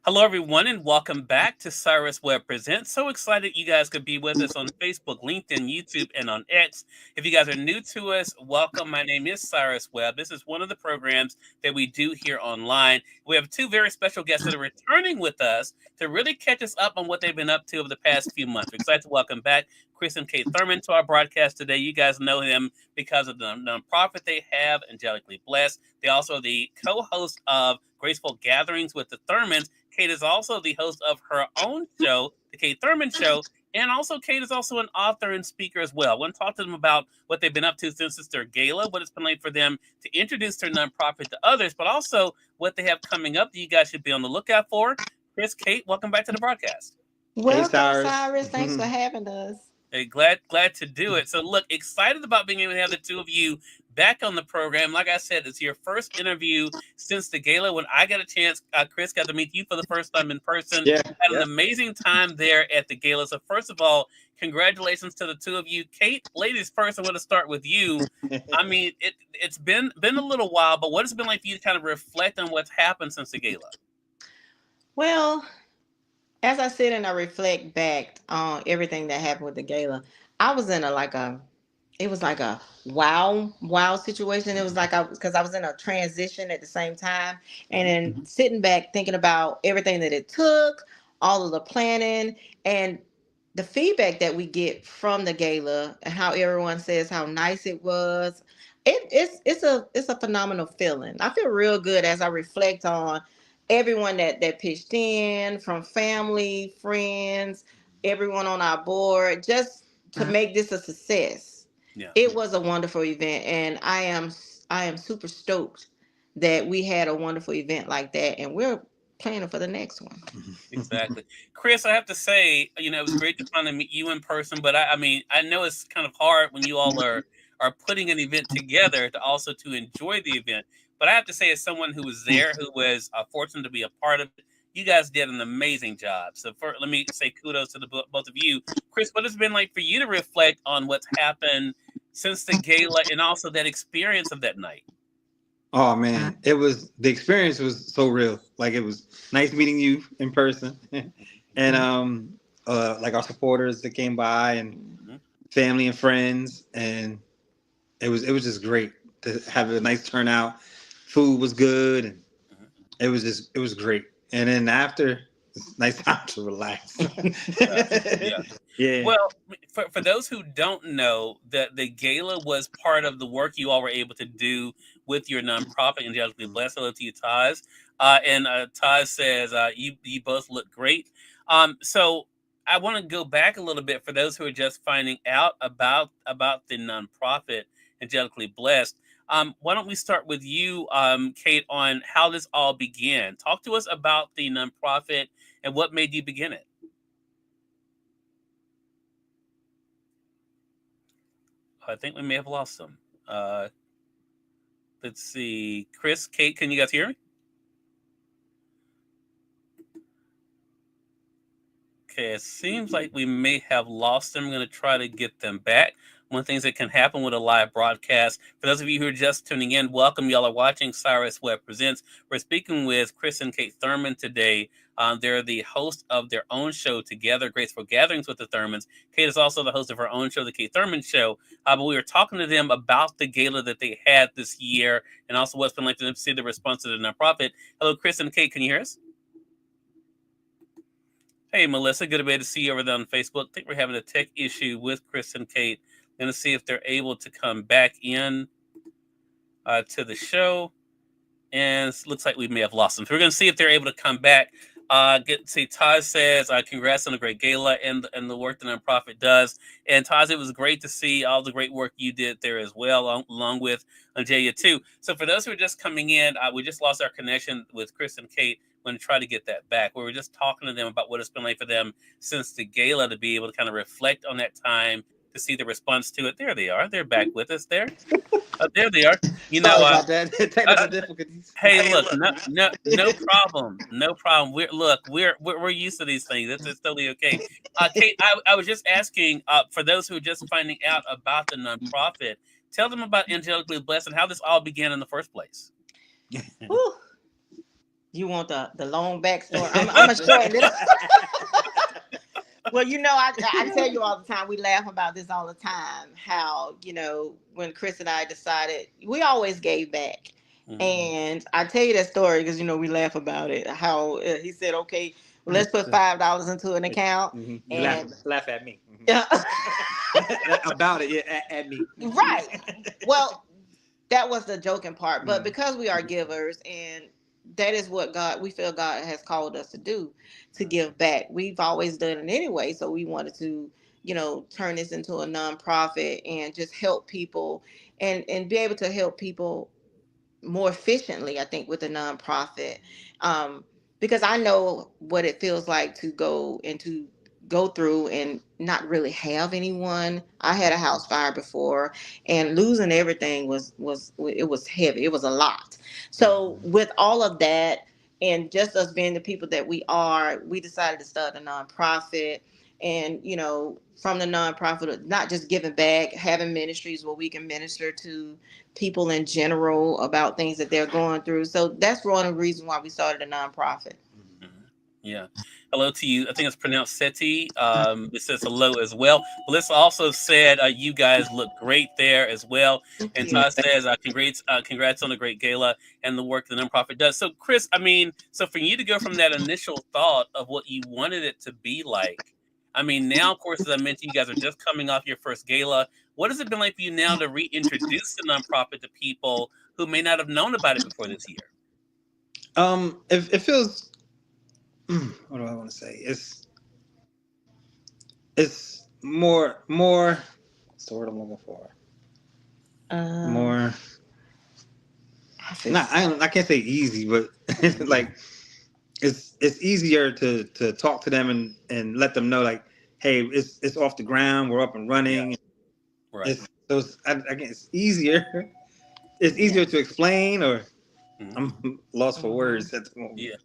Hello, everyone, and welcome back to Cyrus Webb Presents. So excited you guys could be with us on Facebook, LinkedIn, YouTube, and on X. If you guys are new to us, welcome. My name is Cyrus Webb. This is one of the programs that we do here online. We have two very special guests that are returning with us to really catch us up on what they've been up to over the past few months. We're excited to welcome back Chris and Kate Thurman to our broadcast today. You guys know them because of the nonprofit they have, Angelically Blessed. They also are the co-host of Graceful Gatherings with the Thurmans. Kate is also the host of her own show, The Kate Thurman Show, and also Kate is also an author and speaker as well. I want to talk to them about what they've been up to since it's their gala, what it's been like for them to introduce their nonprofit to others, but also what they have coming up that you guys should be on the lookout for. Chris, Kate, welcome back to the broadcast. Welcome, Cyrus. Cyrus. Thanks for having us. Hey, glad to do it. So, look, excited about being able to have the two of you back on the program. Like I said, it's your first interview since the gala. When I got a chance, Chris got to meet you for the first time in person. Had an amazing time there at the gala. So, first of all, congratulations to the two of you. Kate, ladies first, I want to start with you. I mean, it's been a little while, but what has it been like for you to kind of reflect on what's happened since the gala? Well, as I sit and I reflect back on everything that happened with the gala, I was in it was like a wow situation. It was like because I was in a transition at the same time, and then sitting back thinking about everything that it took, all of the planning, and the feedback that we get from the gala, and how everyone says how nice it was. It's a phenomenal feeling. I feel real good as I reflect on everyone that pitched in, from family, friends, everyone on our board, just to make this a success. Yeah. It was a wonderful event, and I am super stoked that we had a wonderful event like that, and we're planning for the next one. Exactly. Chris, I have to say, it was great to finally meet you in person, but I mean, I know it's kind of hard when you all are putting an event together to also to enjoy the event. But I have to say, as someone who was there, who was fortunate to be a part of it, you guys did an amazing job. So let me say kudos to both of you. Chris, what has it been like for you to reflect on what's happened since the gala and also that experience of that night? Oh man, the experience was so real. Like, it was nice meeting you in person, and like our supporters that came by, and family and friends, and it was just great to have a nice turnout. Food was good, and it was great. And then after, it's nice time to relax. Yeah. Yeah. Well, for those who don't know, the gala was part of the work you all were able to do with your nonprofit, Angelically Blessed. Hello to you, Taz. And Taz says, you both look great. So I want to go back a little bit for those who are just finding out about the nonprofit, Angelically Blessed. Why don't we start with you, Kate, on how this all began? Talk to us about the nonprofit and what made you begin it. I think we may have lost them. Let's see. Chris, Kate, can you guys hear me? Okay, it seems like we may have lost them. I'm going to try to get them back. One of the things that can happen with a live broadcast. For those of you who are just tuning in, welcome. Y'all are watching Cyrus Webb Presents. We're speaking with Chris and Kate Thurman today. They're the host of their own show together, Graceful Gatherings with the Thurmans. Kate is also the host of her own show, The Kate Thurman Show. But we were talking to them about the gala that they had this year and also what's been like to see the response to the nonprofit. Hello, Chris and Kate. Can you hear us? Hey, Melissa. Good to be able to see you over there on Facebook. I think we're having a tech issue with Chris and Kate. Going to see if they're able to come back in to the show. And it looks like we may have lost them. So we're going to see if they're able to come back. Taj says, congrats on the great gala and the work the nonprofit does. And Taj, it was great to see all the great work you did there as well, along with Angelia too. So for those who are just coming in, we just lost our connection with Chris and Kate. I'm going to try to get that back. We were just talking to them about what it's been like for them since the gala to be able to kind of reflect on that time, to see the response to it. There they are. They're back with us there. There they are. Sorry about that. Technical difficulties. Hey, look, no problem. No problem. We're used to these things. It's totally okay. Kate, I was just asking, for those who are just finding out about the nonprofit, tell them about Angelically Blessed and how this all began in the first place. Whew. You want the long backstory? I'm a shorten it. Well, I tell you all the time, we laugh about this all the time, how, when Chris and I decided, we always gave back. And I tell you that story because, we laugh about it, how he said, okay, well, let's put $5 into an account. You laugh at me. Yeah. About it, yeah, at me. Right. Well, that was the joking part. But because we are givers, and that is what we feel God has called us to do, to give back. We've always done it anyway. So we wanted to, turn this into a nonprofit and just help people, and be able to help people more efficiently, I think, with a nonprofit. Because I know what it feels like to go through and not really have anyone. I had a house fire before, and losing everything was heavy. It was a lot. So with all of that, and just us being the people that we are, we decided to start a nonprofit. And from the nonprofit, not just giving back, having ministries where we can minister to people in general about things that they're going through. So that's one of the reasons why we started a nonprofit. Yeah. Hello to you. I think it's pronounced Seti. It says hello as well. Melissa also said you guys look great there as well. Thank And you. Todd says congrats on the great gala and the work the nonprofit does. So Chris, so for you to go from that initial thought of what you wanted it to be like, now of course, as I mentioned, you guys are just coming off your first gala. What has it been like for you now to reintroduce the nonprofit to people who may not have known about it before this year? It feels. What do I want to say? It's more. What's the word I'm looking for? More. I can't say easy, but like it's easier to talk to them and let them know, like, hey, it's off the ground, we're up and running. Yeah. Right. It's easier. It's easier to explain, or I'm lost for words at the moment. Yeah.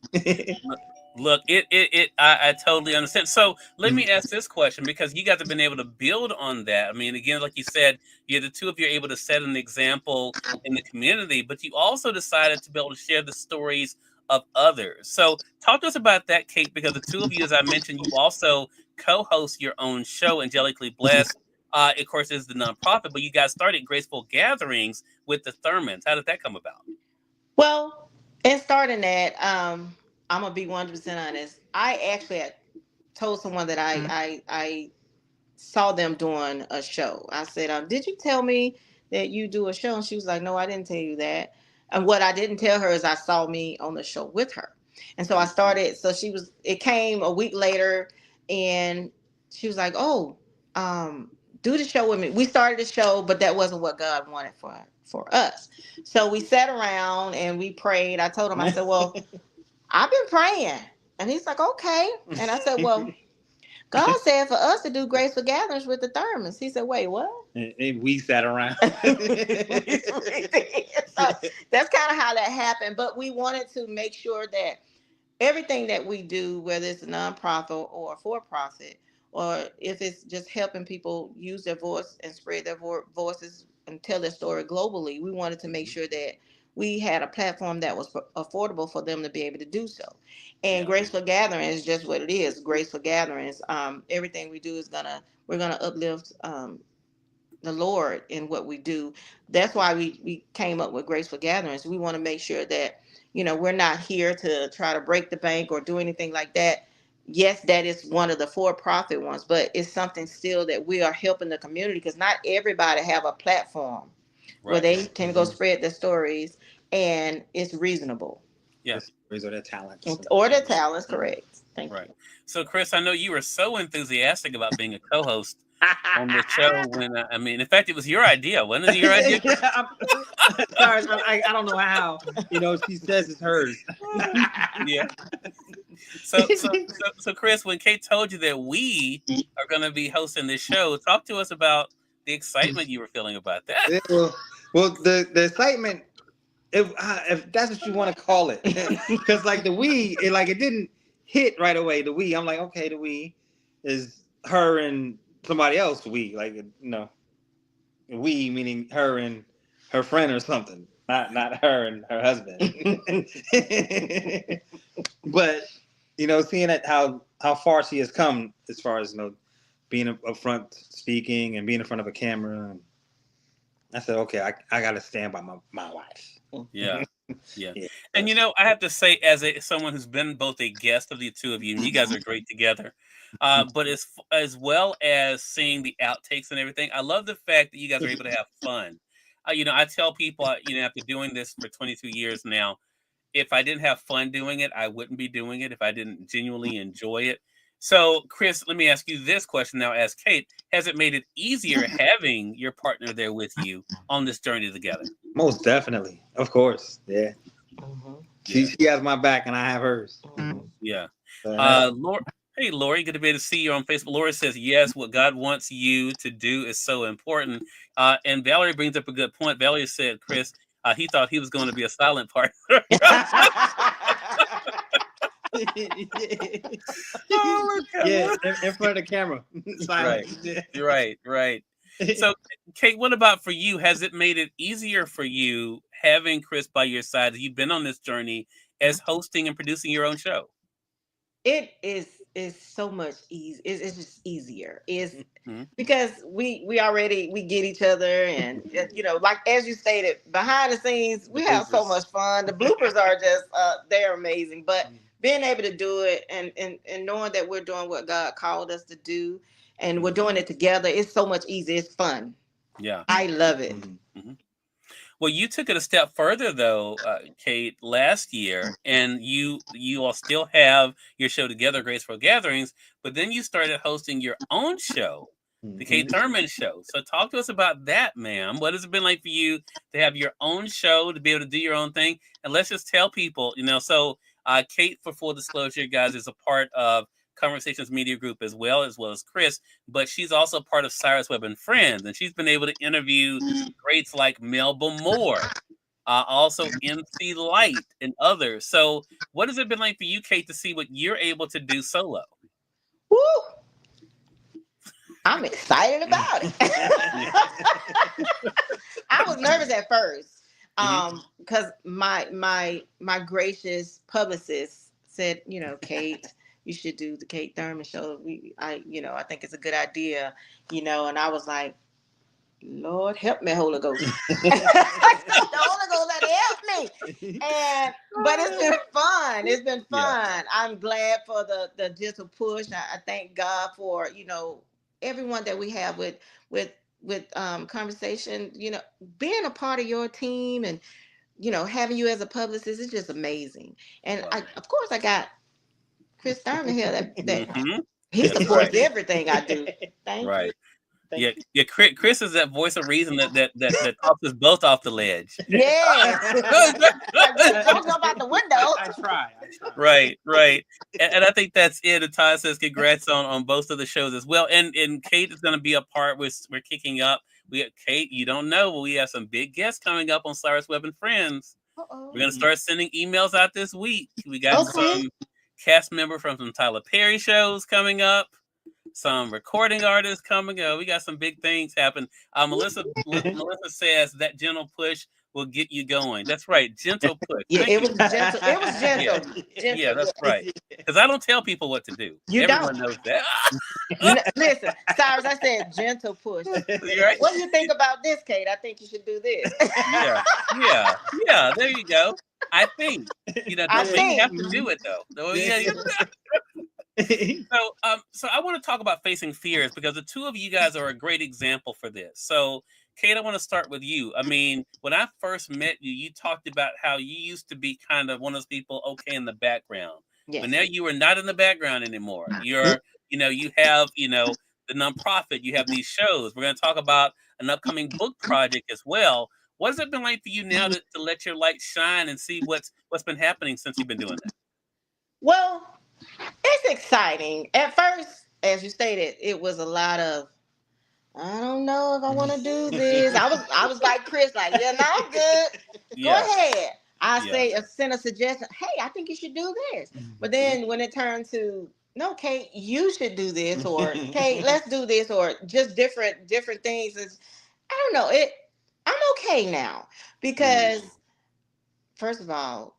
Look, I totally understand. So let me ask this question, because you guys have been able to build on that. Again, like you said, the two of you are able to set an example in the community, but you also decided to be able to share the stories of others. So talk to us about that, Kate, because the two of you, as I mentioned, you also co-host your own show, Angelically Blessed. Of course, is the nonprofit, but you guys started Graceful Gatherings with the Thurmans. How did that come about? Well, in starting that, I'm gonna be 100% honest. I actually had told someone that I saw them doing a show. I said, "Did you tell me that you do a show?" And she was like, "No, I didn't tell you that." And what I didn't tell her is I saw me on the show with her. And so I started. So it came a week later, and she was like, "Oh, do the show with me." We started the show, but that wasn't what God wanted for us. So we sat around and we prayed. I told him, I said, "Well, I've been praying." And he's like, "Okay." And I said, "Well, God said for us to do graceful gatherings with the Thurmans." He said, "Wait, what?" And we sat around. So that's kind of how that happened. But we wanted to make sure that everything that we do, whether it's a nonprofit or a for-profit, or if it's just helping people use their voice and spread their voices and tell their story globally, we wanted to make sure that we had a platform that was affordable for them to be able to do so. And Graceful Gathering is just what it is. Graceful Gatherings. Everything we do we're gonna uplift the Lord in what we do. That's why we came up with Graceful Gatherings. We want to make sure that, we're not here to try to break the bank or do anything like that. Yes, that is one of the for-profit ones, but it's something still that we are helping the community, because not everybody have a platform where they can go spread their stories, and it's reasonable. Yeah. Or their talents. Or their talents, correct. Thank you. So, Chris, I know you were so enthusiastic about being a co-host on the show when, in fact, it was your idea. Wasn't it your idea? Sorry, I don't know how. She says it's hers. Yeah. So, Chris, when Kate told you that we are going to be hosting this show, talk to us about the excitement you were feeling about that. Yeah, well, the excitement, if that's what you want to call it, because like the we, it didn't hit right away. The we, I'm like, okay, the we is her and somebody else. We, we meaning her and her friend or something. not her and her husband. But seeing how far she has come as far as being up front speaking and being in front of a camera, and I said, okay, I got to stand by my wife. Yeah. Yeah. Yeah. And I have to say, as someone who's been both a guest of the two of you, and you guys are great together, but as well as seeing the outtakes and everything, I love the fact that you guys are able to have fun. I tell people, after doing this for 22 years now, if I didn't have fun doing it, I wouldn't be doing it if I didn't genuinely enjoy it. So, Chris, let me ask you this question now as Kate. Has it made it easier having your partner there with you on this journey together? Most definitely. Of course. Yeah. Mm-hmm. She has my back and I have hers. Mm-hmm. Yeah. So, Hey, Lori, good to be able to see you on Facebook. Lori says, yes, what God wants you to do is so important. And Valerie brings up a good point. Valerie said, Chris, he thought he was going to be a silent partner. Yeah, in front of the camera. Silent. Right. So, Kate, what about for you? Has it made it easier for you having Chris by your side? You've been on this journey as hosting and producing your own show. It is so much easy. It's just easier. It's Mm-hmm. because we already we get each other, and like as you stated, behind the scenes we have so much fun. The bloopers are just they're amazing. But being able to do it and knowing that we're doing what God called us to do, and we're doing it together, it's so much easier. It's fun. Yeah, I love it. Mm-hmm. Well, you took it a step further, though, Kate, last year, and you all still have your show together, Graceful Gatherings, but then you started hosting your own show, the Kate Thurman Show. So talk to us about that, ma'am. What has it been like for you to have your own show, to be able to do your own thing? And let's just tell people, so Kate, for full disclosure, guys, is a part of Conversations Media Group as well as Chris, but she's also part of Cyrus Webb and Friends, and she's been able to interview greats like Melba Moore, also MC Light, and others. So what has it been like for you, Kate, to see what you're able to do solo? Woo! I'm excited about it. I was nervous at first because my gracious publicist said, Kate, you should do the Kate Thurman Show. I think it's a good idea, and I was like, Lord, help me, Holy Ghost. The Holy Ghost had to help me. But it's been fun. It's been fun. Yeah. I'm glad for the gentle push. I thank God for, everyone that we have with conversation, being a part of your team and, having you as a publicist is just amazing. And of course I got Chris Thurman here that he supports everything I do. Thank you. Yeah. Chris is that voice of reason that talks us both off the ledge. Yeah. Don't jump out the window. I try. Right. And I think that's it. And Todd says congrats on both of the shows as well. And Kate is going to be a part. We're kicking up. We have Kate. You don't know, but we have some big guests coming up on Cyrus Webb and Friends. We're going to start sending emails out this week. We got some cast member from some Tyler Perry shows coming up. Some recording artists coming up. We got some big things happen. Melissa says that gentle push will get you going. That's right, gentle push. Yeah, it was gentle. It was gentle. Yeah, that's right. Because I don't tell people what to do. Everyone knows that. Listen, Cyrus, I said gentle push. Right? What do you think about this, Kate? I think you should do this. Yeah. There you go. I think. You have to do it though. So I want to talk about facing fears because the two of you guys are a great example for this. So, Kate, I want to start with you. I mean, when I first met you, you talked about how you used to be kind of one of those people, okay, in the background. Yes. But now you are not in the background anymore. You're, you have, the nonprofit, you have these shows. We're going to talk about an upcoming book project as well. What has it been like for you now to let your light shine and see what's been happening since you've been doing that? Well, it's exciting. At first, as you stated, it was a lot of, I don't know if I want to do this. I was like Chris, like, yeah, no, I'm good. Go ahead. I send a suggestion. Hey, I think you should do this. But then when it turned to, no, Kate, you should do this, or Kate, let's do this, or just different things. I don't know. I'm okay now because first of all,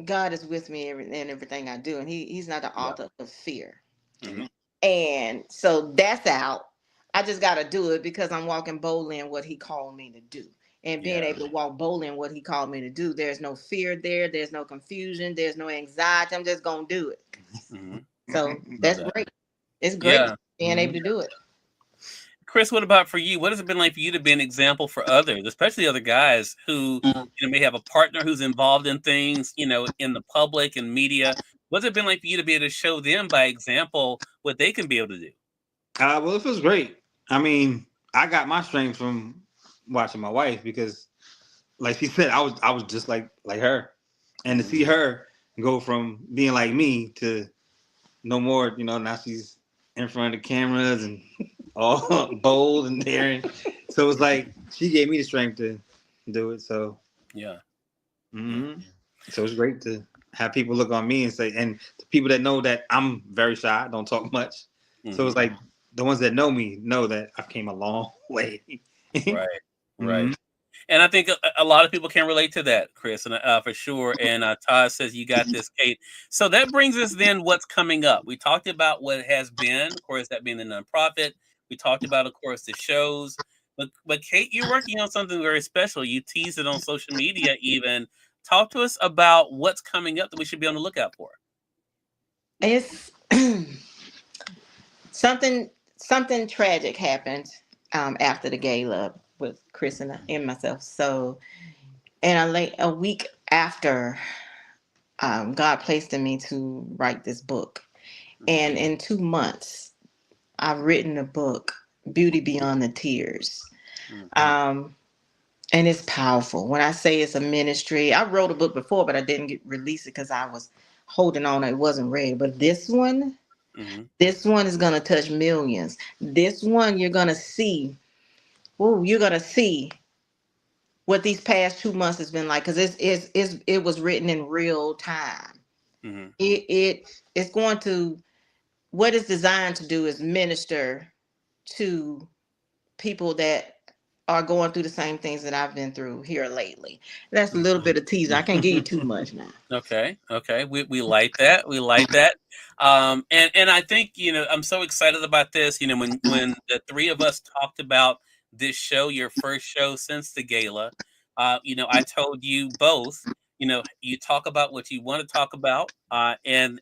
God is with me in everything I do, and He's not the Yeah. author of fear. Mm-hmm. And so that's out. I just got to do it because I'm walking boldly in what He called me to do. And being Yeah. able to walk boldly in what He called me to do, there's no fear there. There's no confusion. There's no anxiety. I'm just going to do it. Mm-hmm. So Love that's that. great. It's great Yeah. being able to do it. Chris, what about for you? What has it been like for you to be an example for others, especially other guys who may have a partner who's involved in things, in the public and media? What's it been like for you to be able to show them by example what they can be able to do? Well, it feels great. I mean, I got my strength from watching my wife because, like she said, I was just like her, and to Mm-hmm. see her go from being like me to no more, now she's in front of the cameras and all bold and daring. So it's like she gave me the strength to do it. So, Yeah. hmm so it's great to have people look on me and say, and the people that know that I'm very shy, don't talk much. So Mm-hmm. it's like the ones that know me know that I've came a long way. Right. Right. hmm And I think a lot of people can relate to that, Chris, and for sure. And Todd says you got this, Kate. So that brings us then what's coming up. We talked about what has been, of course, that being the nonprofit. We talked about, of course, the shows. But Kate, you're working on something very special. You teased it on social media, even. Talk to us about what's coming up that we should be on the lookout for. It's something tragic happened after the gala with Chris and myself. So, and a week after, God placed in me to write this book, and in 2 months, I've written a book, Beauty Beyond the Tears. Mm-hmm. Um, and it's powerful. When I say it's a ministry, I wrote a book before, but I didn't release it because I was holding on. It wasn't ready. But Mm-hmm. this one is gonna touch millions. This one you're gonna see. Oh, you're gonna see what these past 2 months has been like because it was written in real time. Mm-hmm. It's going to what it's designed to do is minister to people that are going through the same things that I've been through here lately. That's a little bit of teaser. I can't give you too much now. Okay, okay. We like that. We like that. And I think, I'm so excited about this. When the three of us talked about this show, your first show since the gala, I told you both, you talk about what you want to talk about. And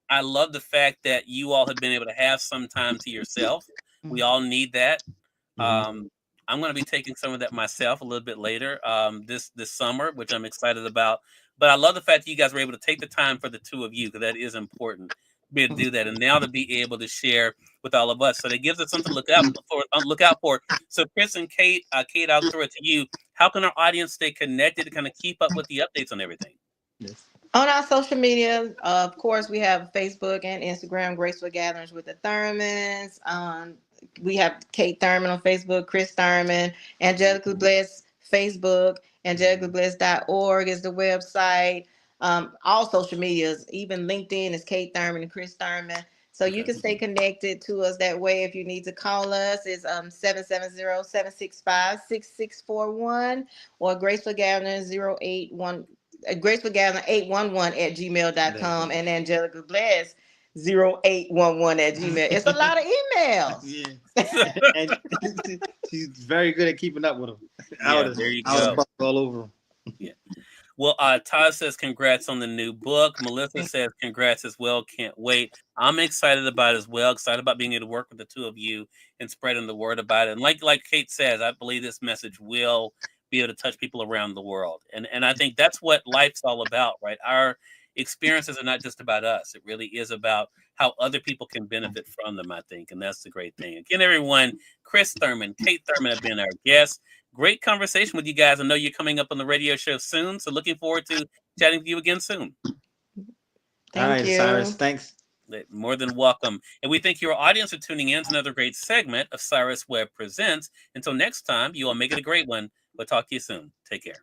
I love the fact that you all have been able to have some time to yourself. We all need that. Um, I'm going to be taking some of that myself a little bit later this summer, which I'm excited about. But I love the fact that you guys were able to take the time for the two of you because that is important to be able to do that, and now to be able to share with all of us. So that gives us something to look out for. Look out for. So Chris and Kate, Kate, I'll throw it to you. How can our audience stay connected to kind of keep up with the updates on everything? Yes. On our social media, of course, we have Facebook and Instagram, Graceful Gatherings with the Thurmans. We have Kate Thurman on Facebook, Chris Thurman, Angelica Bliss Facebook, angelicabliss.org is the website. All social medias, even LinkedIn is Kate Thurman and Chris Thurman. So you Okay. can stay connected to us that way. If you need to call us, it's 770-765-6641 or Graceful Gathering 081 Graceful Gathering 811 at gmail.com and Angelica Bless 0811 at gmail. It's a lot of emails. Yeah. And she's very good at keeping up with them. I Yeah, would there you I go. was all over them. Yeah. Well, Todd says congrats on the new book. Melissa says congrats as well. Can't wait. I'm excited about it as well. Excited about being able to work with the two of you and spreading the word about it. And like Kate says, I believe this message will be able to touch people around the world. And I think that's what life's all about, right? Our experiences are not just about us. It really is about how other people can benefit from them, I think. And that's the great thing. Again, everyone, Chris Thurman, Kate Thurman have been our guests. Great conversation with you guys. I know you're coming up on the radio show soon, so looking forward to chatting with you again soon. All Thank right, you. Cyrus. Thanks. More than welcome. And we thank your audience for tuning in to another great segment of Cyrus Webb Presents. Until next time, you all make it a great one. We'll talk to you soon. Take care.